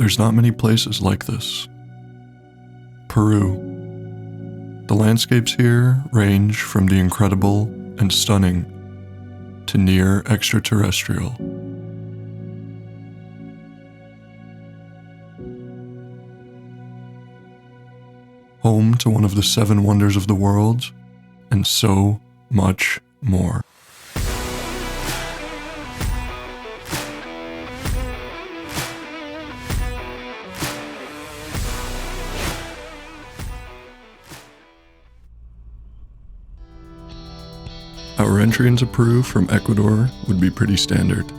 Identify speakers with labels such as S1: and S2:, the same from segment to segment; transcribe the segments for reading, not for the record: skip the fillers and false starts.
S1: there's not many places like this. Peru. The landscapes here range from the incredible and stunning to near extraterrestrial. Home to one of the 7 wonders of the world, and so much more. Our entry into Peru from Ecuador would be pretty standard,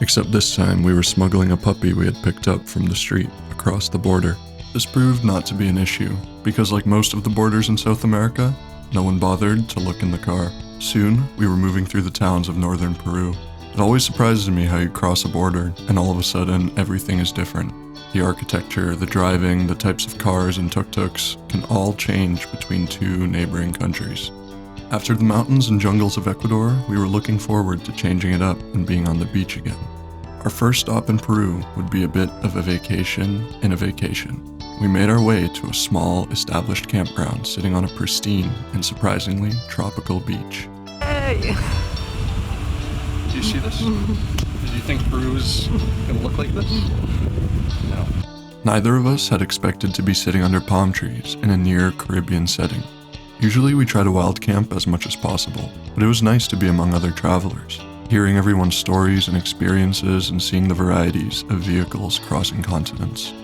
S1: except this time we were smuggling a puppy we had picked up from the street across the border. This proved not to be an issue, because like most of the borders in South America, no one bothered to look in the car. Soon, we were moving through the towns of northern Peru. It always surprises me how you cross a border, and all of a sudden, everything is different. The architecture, the driving, the types of cars and tuk-tuks can all change between 2 neighboring countries. After the mountains and jungles of Ecuador, we were looking forward to changing it up and being on the beach again. Our first stop in Peru would be a bit of a vacation in a vacation. We made our way to a small, established campground sitting on a pristine and surprisingly tropical beach.
S2: Hey!
S1: Do you see this? Did you think Peru's gonna look like this? No. Neither of us had expected to be sitting under palm trees in a near Caribbean setting. Usually we try to wild camp as much as possible, but it was nice to be among other travelers, hearing everyone's stories and experiences and seeing the varieties of vehicles crossing continents.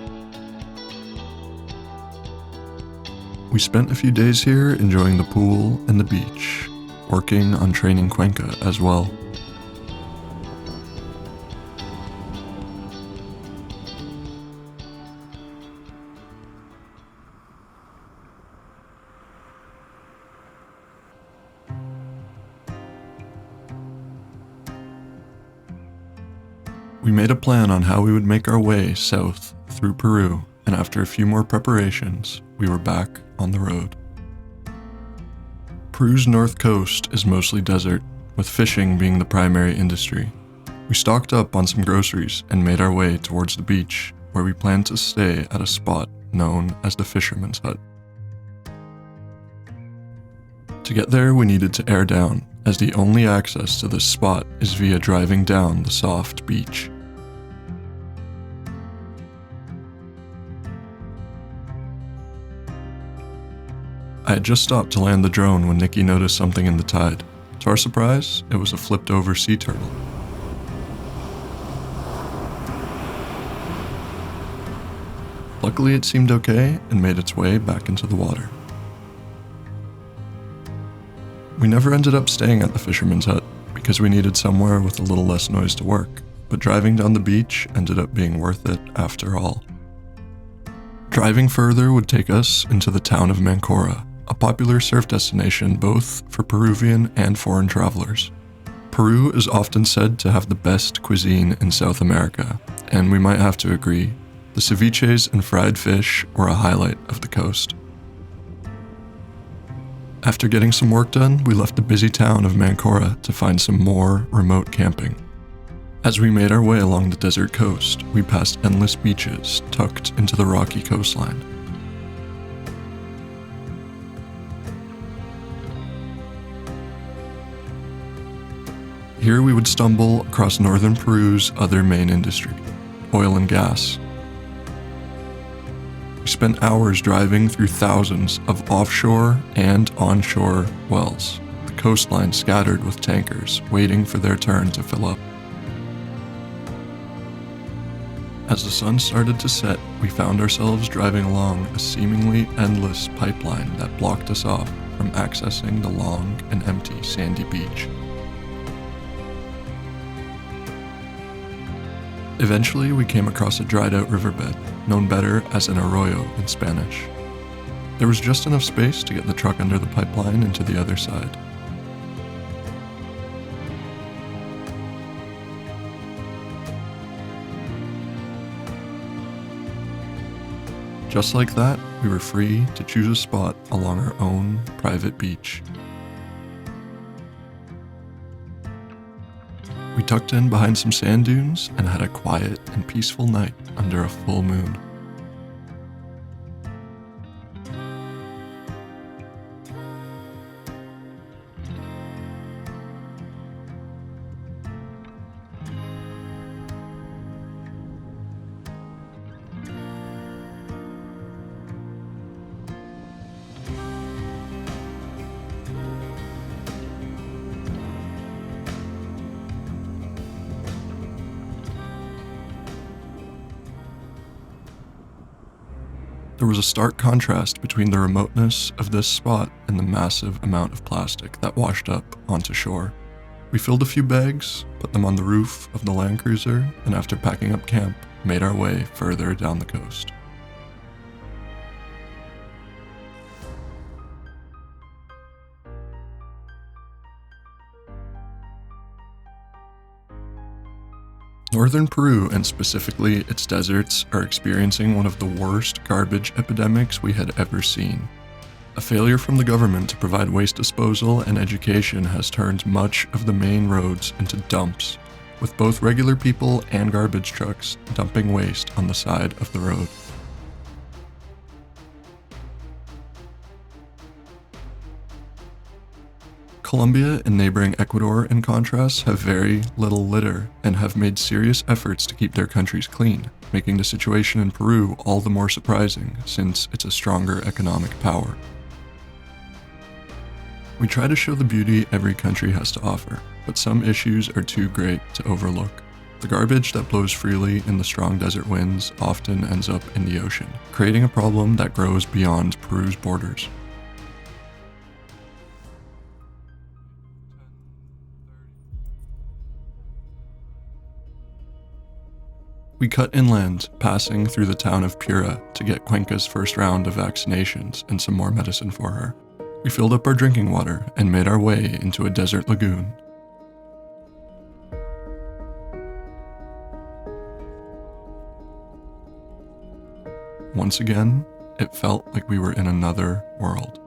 S1: We spent a few days here enjoying the pool and the beach, working on training Cuenca as well. We made a plan on how we would make our way south through Peru, and after a few more preparations, we were back on the road. Peru's north coast is mostly desert, with fishing being the primary industry. We stocked up on some groceries and made our way towards the beach, where we planned to stay at a spot known as the Fisherman's Hut. To get there, we needed to air down, as the only access to this spot is via driving down the soft beach. I had just stopped to land the drone when Nikki noticed something in the tide. To our surprise, it was a flipped over sea turtle. Luckily, it seemed okay and made its way back into the water. We never ended up staying at the Fisherman's Hut because we needed somewhere with a little less noise to work, but driving down the beach ended up being worth it after all. Driving further would take us into the town of Mancora, a popular surf destination both for Peruvian and foreign travelers. Peru is often said to have the best cuisine in South America, and we might have to agree. The ceviches and fried fish were a highlight of the coast. After getting some work done, we left the busy town of Mancora to find some more remote camping. As we made our way along the desert coast, we passed endless beaches tucked into the rocky coastline. Here we would stumble across northern Peru's other main industry, oil and gas. We spent hours driving through thousands of offshore and onshore wells, the coastline scattered with tankers waiting for their turn to fill up. As the sun started to set, we found ourselves driving along a seemingly endless pipeline that blocked us off from accessing the long and empty sandy beach. Eventually, we came across a dried-out riverbed, known better as an arroyo in Spanish. There was just enough space to get the truck under the pipeline into the other side. Just like that, we were free to choose a spot along our own private beach. We We tucked in behind some sand dunes and had a quiet and peaceful night under a full moon. There was a stark contrast between the remoteness of this spot and the massive amount of plastic that washed up onto shore. We filled a few bags, put them on the roof of the Land Cruiser, and after packing up camp, made our way further down the coast. Northern Peru, and specifically its deserts, are experiencing one of the worst garbage epidemics we had ever seen. A failure from the government to provide waste disposal and education has turned much of the main roads into dumps, with both regular people and garbage trucks dumping waste on the side of the road. Colombia and neighboring Ecuador, in contrast, have very little litter and have made serious efforts to keep their countries clean, making the situation in Peru all the more surprising since it's a stronger economic power. We try to show the beauty every country has to offer, but some issues are too great to overlook. The garbage that blows freely in the strong desert winds often ends up in the ocean, creating a problem that grows beyond Peru's borders. We cut inland, passing through the town of Pura to get Cuenca's first round of vaccinations and some more medicine for her. We filled up our drinking water and made our way into a desert lagoon. Once again, it felt like we were in another world.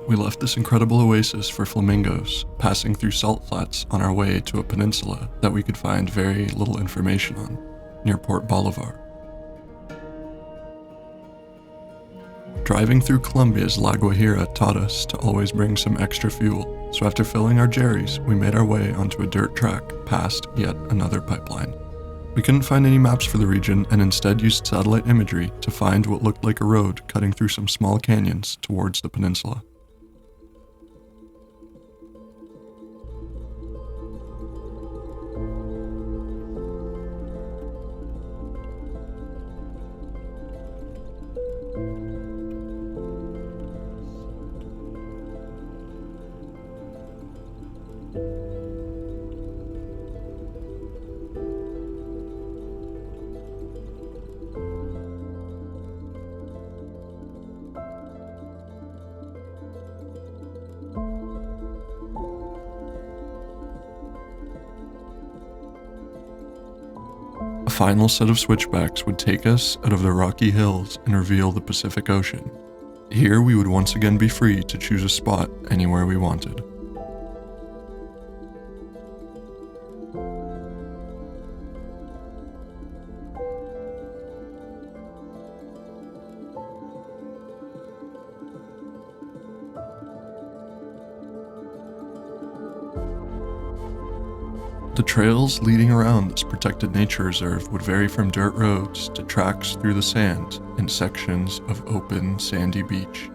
S1: We left this incredible oasis for flamingos, passing through salt flats on our way to a peninsula that we could find very little information on, near Port Bolivar. Driving through Colombia's La Guajira taught us to always bring some extra fuel, so after filling our jerrys, we made our way onto a dirt track past yet another pipeline. We couldn't find any maps for the region and instead used satellite imagery to find what looked like a road cutting through some small canyons towards the peninsula. A final set of switchbacks would take us out of the rocky hills and reveal the Pacific Ocean. Here we would once again be free to choose a spot anywhere we wanted. The trails leading around this protected nature reserve would vary from dirt roads to tracks through the sand and sections of open, sandy beach.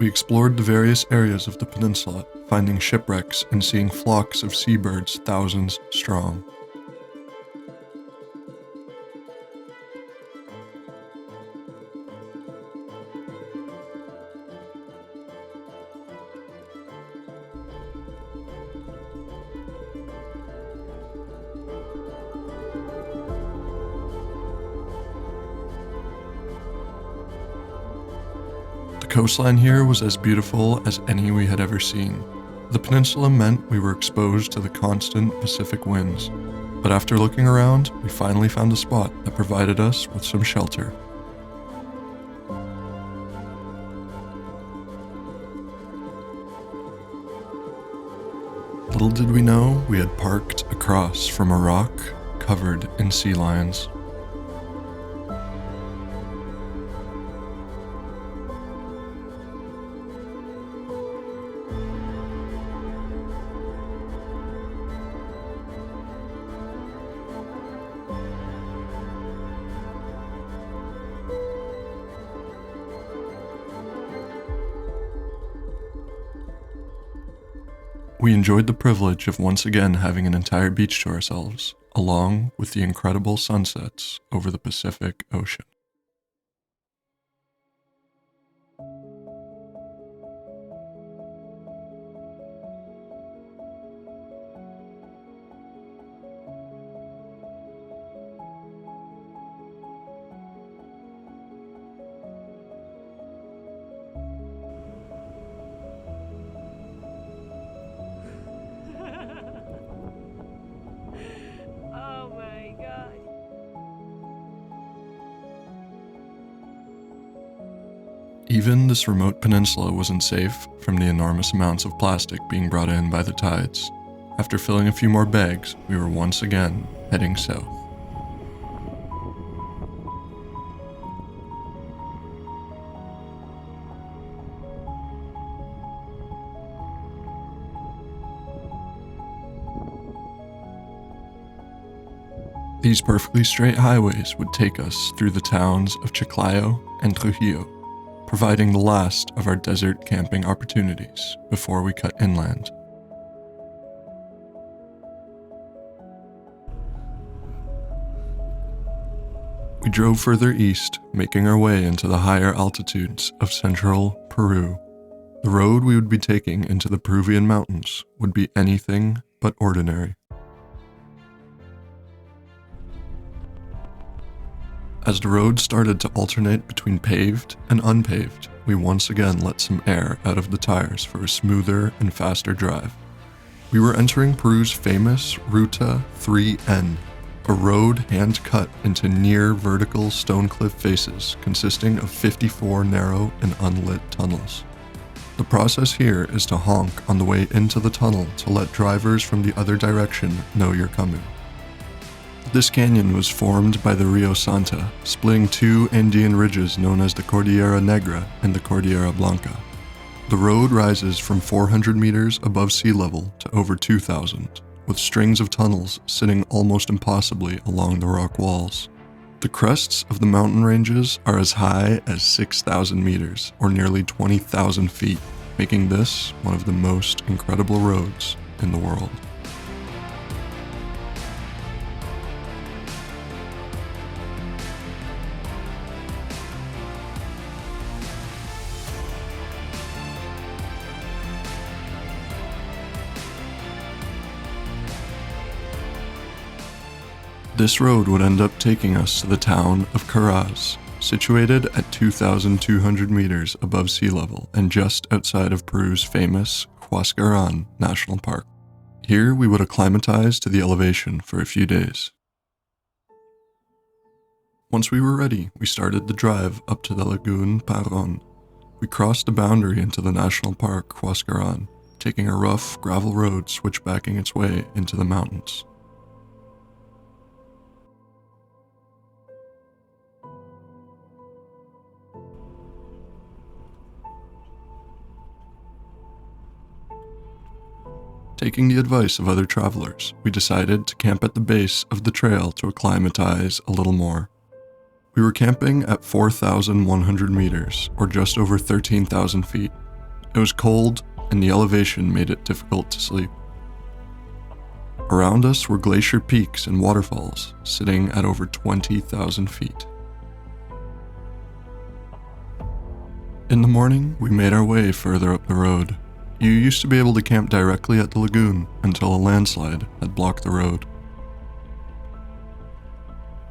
S1: We explored the various areas of the peninsula, finding shipwrecks and seeing flocks of seabirds thousands strong. The coastline here was as beautiful as any we had ever seen. The peninsula meant we were exposed to the constant Pacific winds, but after looking around, we finally found a spot that provided us with some shelter. Little did we know we had parked across from a rock covered in sea lions. We enjoyed the privilege of once again having an entire beach to ourselves, along with the incredible sunsets over the Pacific Ocean. Even this remote peninsula wasn't safe from the enormous amounts of plastic being brought in by the tides. After filling a few more bags, we were once again heading south. These perfectly straight highways would take us through the towns of Chiclayo and Trujillo, providing the last of our desert camping opportunities before we cut inland. We drove further east, making our way into the higher altitudes of central Peru. The road we would be taking into the Peruvian mountains would be anything but ordinary. As the road started to alternate between paved and unpaved, we once again let some air out of the tires for a smoother and faster drive. We were entering Peru's famous Ruta 3N, a road hand-cut into near vertical stone cliff faces consisting of 54 narrow and unlit tunnels. The process here is to honk on the way into the tunnel to let drivers from the other direction know you're coming. This canyon was formed by the Rio Santa, splitting two Andean ridges known as the Cordillera Negra and the Cordillera Blanca. The road rises from 400 meters above sea level to over 2,000, with strings of tunnels sitting almost impossibly along the rock walls. The crests of the mountain ranges are as high as 6,000 meters, or nearly 20,000 feet, making this one of the most incredible roads in the world. This road would end up taking us to the town of Caraz, situated at 2,200 meters above sea level and just outside of Peru's famous Huascaran National Park. Here we would acclimatize to the elevation for a few days. Once we were ready, we started the drive up to the Lagoon Paron. We crossed the boundary into the national park Huascaran, taking a rough gravel road switchbacking its way into the mountains. Taking the advice of other travelers, we decided to camp at the base of the trail to acclimatize a little more. We were camping at 4,100 meters, or just over 13,000 feet, It was cold, and the elevation made it difficult to sleep. Around us were glacier peaks and waterfalls, sitting at over 20,000 feet. In the morning, we made our way further up the road. You used to be able to camp directly at the lagoon until a landslide had blocked the road.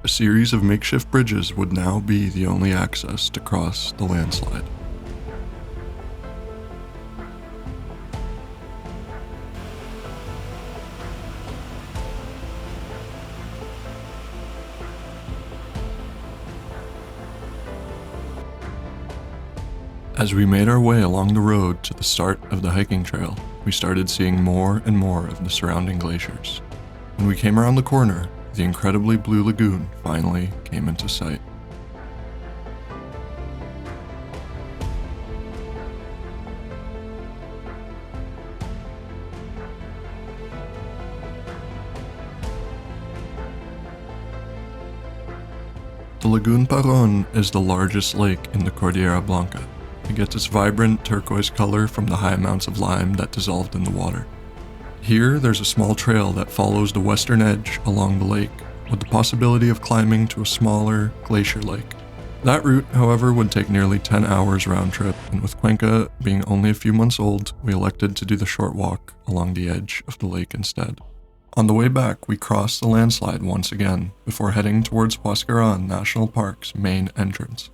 S1: A series of makeshift bridges would now be the only access to cross the landslide. As we made our way along the road to the start of the hiking trail, we started seeing more and more of the surrounding glaciers. When we came around the corner, the incredibly blue lagoon finally came into sight. The Lagoon Paron is the largest lake in the Cordillera Blanca. It gets its vibrant turquoise color from the high amounts of lime that dissolved in the water. Here, there's a small trail that follows the western edge along the lake, with the possibility of climbing to a smaller glacier lake. That route, however, would take nearly 10 hours round trip, and with Cuenca being only a few months old, we elected to do the short walk along the edge of the lake instead. On the way back, we crossed the landslide once again, before heading towards Huascaran National Park's main entrance.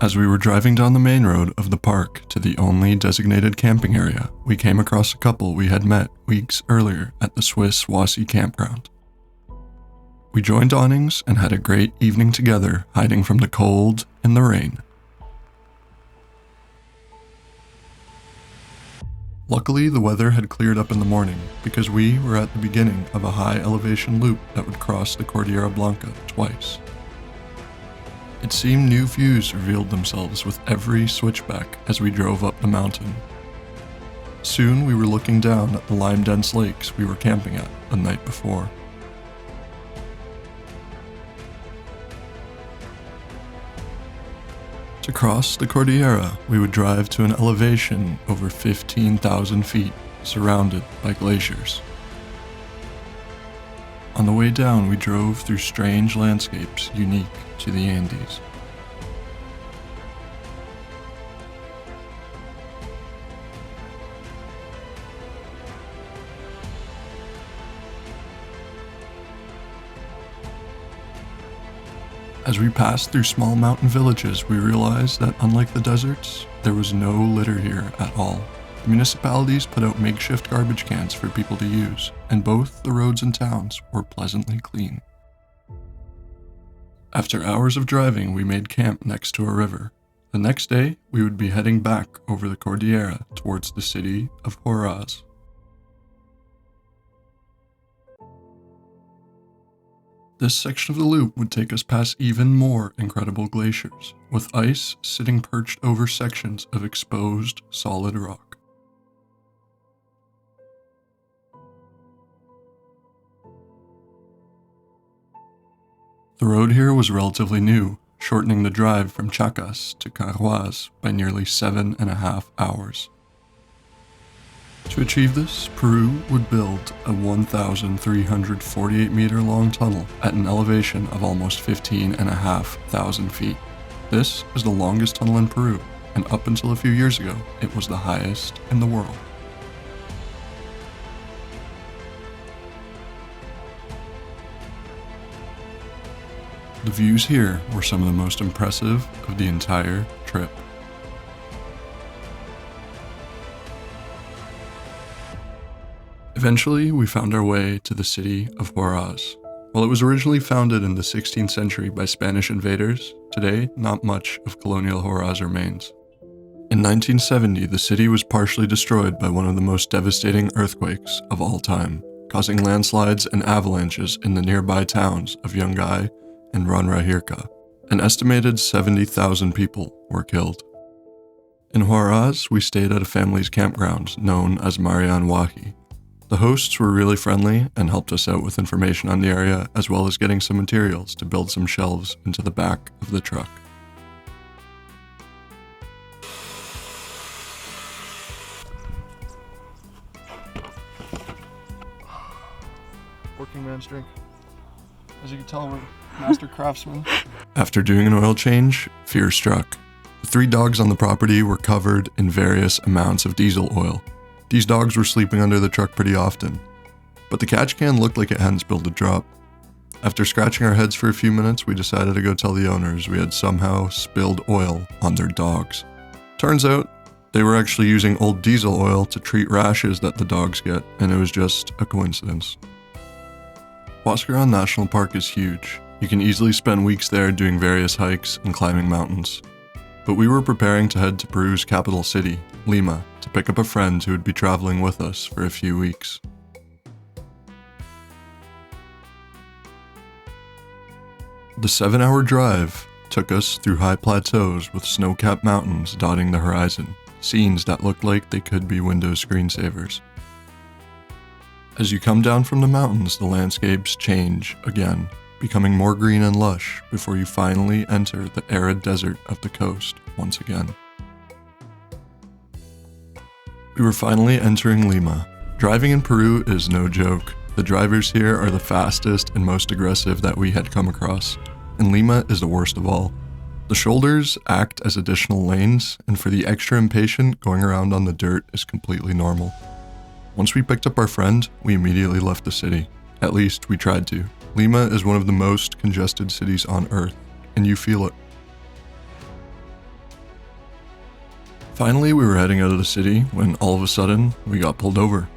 S1: As we were driving down the main road of the park to the only designated camping area, we came across a couple we had met weeks earlier at the Swiss Wasi campground. We joined awnings and had a great evening together, hiding from the cold and the rain. Luckily, the weather had cleared up in the morning because we were at the beginning of a high elevation loop that would cross the Cordillera Blanca twice. It seemed new views revealed themselves with every switchback as we drove up the mountain. Soon we were looking down at the lime-dense lakes we were camping at the night before. To cross the Cordillera, we would drive to an elevation over 15,000 feet, surrounded by glaciers. On the way down, we drove through strange landscapes unique to the Andes. As we passed through small mountain villages, we realized that unlike the deserts, there was no litter here at all. The municipalities put out makeshift garbage cans for people to use, and both the roads and towns were pleasantly clean. After hours of driving, we made camp next to a river. The next day, we would be heading back over the Cordillera towards the city of Huaraz. This section of the loop would take us past even more incredible glaciers, with ice sitting perched over sections of exposed solid rock. The road here was relatively new, shortening the drive from Chacas to Carhuaz by nearly 7.5 hours. To achieve this, Peru would build a 1,348 meter long tunnel at an elevation of almost 15,500 feet. This is the longest tunnel in Peru, and up until a few years ago, it was the highest in the world. The views here were some of the most impressive of the entire trip. Eventually, we found our way to the city of Huaraz. While it was originally founded in the 16th century by Spanish invaders, today not much of colonial Huaraz remains. In 1970, the city was partially destroyed by one of the most devastating earthquakes of all time, causing landslides and avalanches in the nearby towns of Yungay and Ranrahirca. An estimated 70,000 people were killed. In Huaraz, we stayed at a family's campground known as Marian Wahi. The hosts were really friendly and helped us out with information on the area, as well as getting some materials to build some shelves into the back of the truck. working man's drink. As you can tell, we're master craftsmen. After doing an oil change, fear struck. The 3 dogs on the property were covered in various amounts of diesel oil. These dogs were sleeping under the truck pretty often, but the catch can looked like it hadn't spilled a drop. After scratching our heads for a few minutes, we decided to go tell the owners we had somehow spilled oil on their dogs. Turns out, they were actually using old diesel oil to treat rashes that the dogs get, and it was just a coincidence. Huascaran National Park is huge. You can easily spend weeks there doing various hikes and climbing mountains. But we were preparing to head to Peru's capital city, Lima, to pick up a friend who would be traveling with us for a few weeks. The 7-hour drive took us through high plateaus with snow-capped mountains dotting the horizon, scenes that looked like they could be Windows screensavers. As you come down from the mountains, the landscapes change again, becoming more green and lush before you finally enter the arid desert of the coast once again. We were finally entering Lima. Driving in Peru is no joke. The drivers here are the fastest and most aggressive that we had come across, and Lima is the worst of all. The shoulders act as additional lanes, and for the extra impatient, going around on the dirt is completely normal. Once we picked up our friend, we immediately left the city. At least, we tried to. Lima is one of the most congested cities on Earth, and you feel it. Finally, we were heading out of the city when all of a sudden, we got pulled over.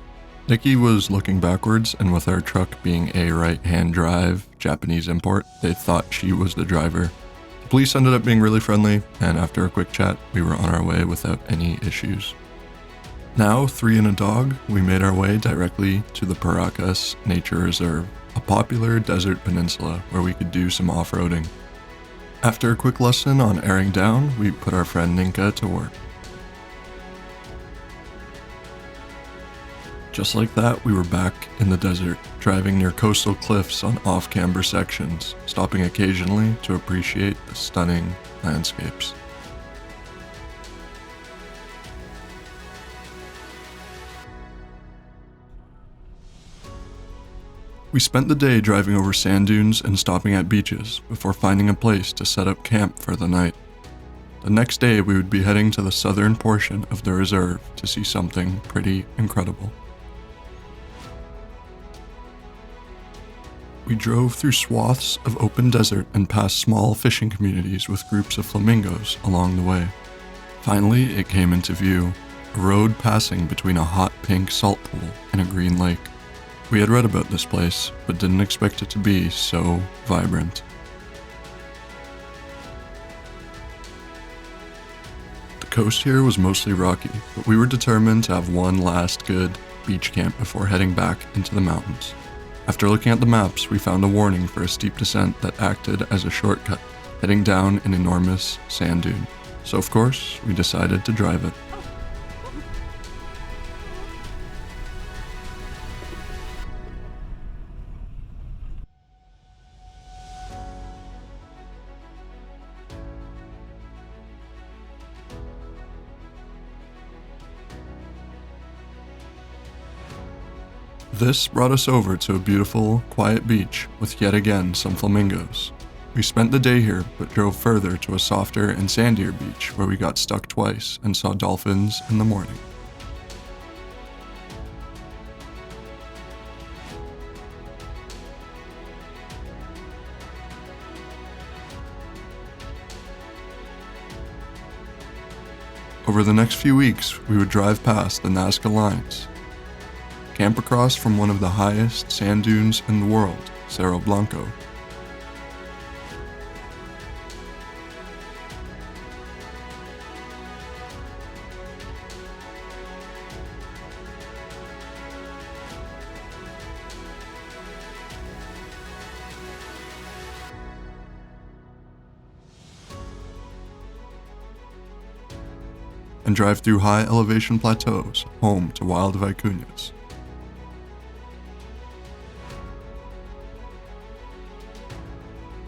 S1: Nikki was looking backwards, and with our truck being a right-hand drive Japanese import, they thought she was the driver. The police ended up being really friendly, and after a quick chat, we were on our way without any issues. Now, 3 and a dog, we made our way directly to the Paracas Nature Reserve, a popular desert peninsula where we could do some off-roading. After a quick lesson on airing down, we put our friend Ninka to work. Just like that, we were back in the desert, driving near coastal cliffs on off-camber sections, stopping occasionally to appreciate the stunning landscapes. We spent the day driving over sand dunes and stopping at beaches before finding a place to set up camp for the night. The next day, we would be heading to the southern portion of the reserve to see something pretty incredible. We drove through swaths of open desert and past small fishing communities with groups of flamingos along the way. Finally, it came into view, a road passing between a hot pink salt pool and a green lake. We had read about this place, but didn't expect it to be so vibrant. The coast here was mostly rocky, but we were determined to have one last good beach camp before heading back into the mountains. After looking at the maps, we found a warning for a steep descent that acted as a shortcut, heading down an enormous sand dune. So of course, we decided to drive it. This brought us over to a beautiful, quiet beach with yet again some flamingos. We spent the day here, but drove further to a softer and sandier beach where we got stuck twice and saw dolphins in the morning. Over the next few weeks, we would drive past the Nazca lines, camp across from one of the highest sand dunes in the world, Cerro Blanco. And drive through high elevation plateaus, home to wild vicuñas.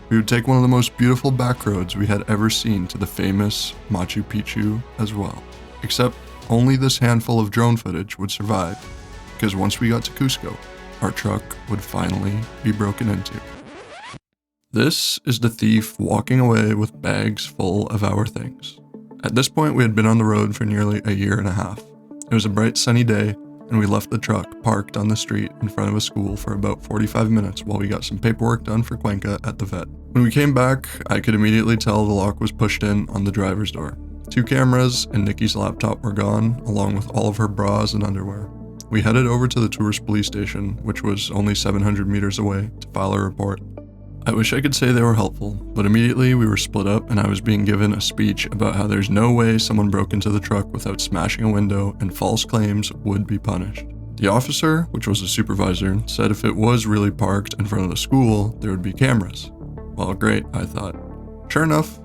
S1: We would take one of the most beautiful back roads we had ever seen to the famous Machu Picchu as well. Except only this handful of drone footage would survive, because once we got to Cusco, our truck would finally be broken into. This is the thief walking away with bags full of our things. At this point, we had been on the road for nearly a year and a half. It was a bright sunny day, and we left the truck parked on the street in front of a school for about 45 minutes while we got some paperwork done for Cuenca at the vet. When we came back, I could immediately tell the lock was pushed in on the driver's door. 2 cameras and Nikki's laptop were gone, along with all of her bras and underwear. We headed over to the tourist police station, which was only 700 meters away, to file a report. I wish I could say they were helpful, but immediately we were split up and I was being given a speech about how there's no way someone broke into the truck without smashing a window and false claims would be punished. The officer, which was a supervisor, said if it was really parked in front of the school, there would be cameras. Well, great, I thought. Sure enough,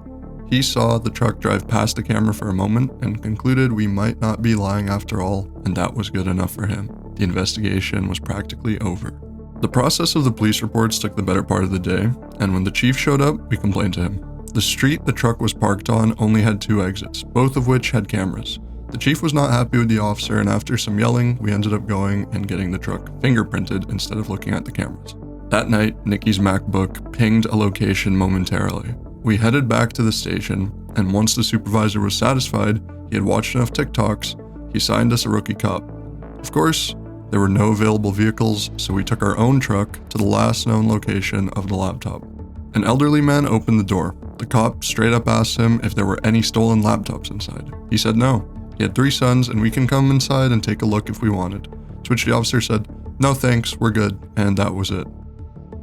S1: he saw the truck drive past the camera for a moment and concluded we might not be lying after all, and that was good enough for him. The investigation was practically over. The process of the police reports took the better part of the day, and when the chief showed up, we complained to him. The street the truck was parked on only had 2 exits, both of which had cameras. The chief was not happy with the officer, and after some yelling, we ended up going and getting the truck fingerprinted instead of looking at the cameras. That night, Nikki's MacBook pinged a location momentarily. We headed back to the station, and once the supervisor was satisfied he had watched enough TikToks, he signed us a rookie cop. Of course, there were no available vehicles, so we took our own truck to the last known location of the laptop. An elderly man opened the door. The cop straight up asked him if there were any stolen laptops inside. He said no. He had 3 sons and we can come inside and take a look if we wanted. To which the officer said, "No thanks, we're good," and that was it.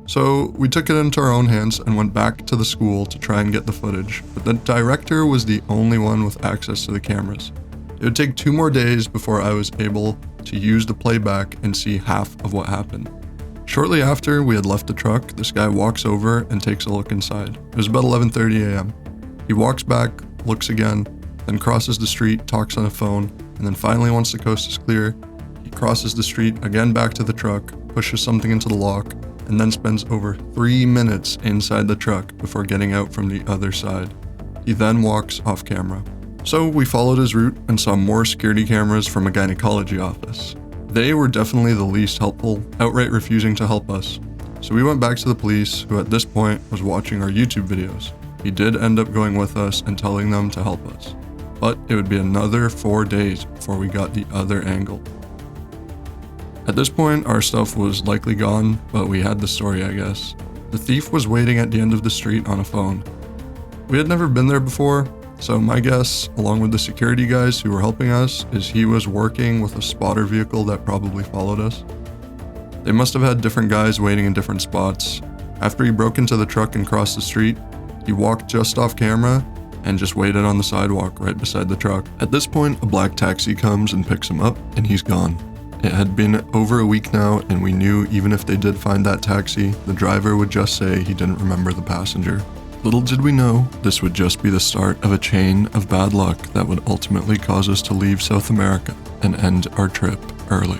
S1: So we took it into our own hands and went back to the school to try and get the footage, but the director was the only one with access to the cameras. It would take 2 more days before I was able to use the playback and see half of what happened. Shortly after we had left the truck, this guy walks over and takes a look inside. It was about 11:30 a.m. He walks back, looks again, then crosses the street, talks on a phone, and then finally, once the coast is clear, he crosses the street again back to the truck, pushes something into the lock, and then spends over 3 minutes inside the truck before getting out from the other side. He then walks off camera. So we followed his route and saw more security cameras from a gynecology office. They were definitely the least helpful, outright refusing to help us. So we went back to the police, who at this point was watching our YouTube videos. He did end up going with us and telling them to help us. But it would be another 4 days before we got the other angle. At this point, our stuff was likely gone, but we had the story, I guess. The thief was waiting at the end of the street on a phone. We had never been there before, so my guess, along with the security guys who were helping us, is he was working with a spotter vehicle that probably followed us. They must have had different guys waiting in different spots. After he broke into the truck and crossed the street, he walked just off camera and just waited on the sidewalk right beside the truck. At this point, a black taxi comes and picks him up, and he's gone. It had been over a week now, and we knew even if they did find that taxi, the driver would just say he didn't remember the passenger. Little did we know, this would just be the start of a chain of bad luck that would ultimately cause us to leave South America and end our trip early.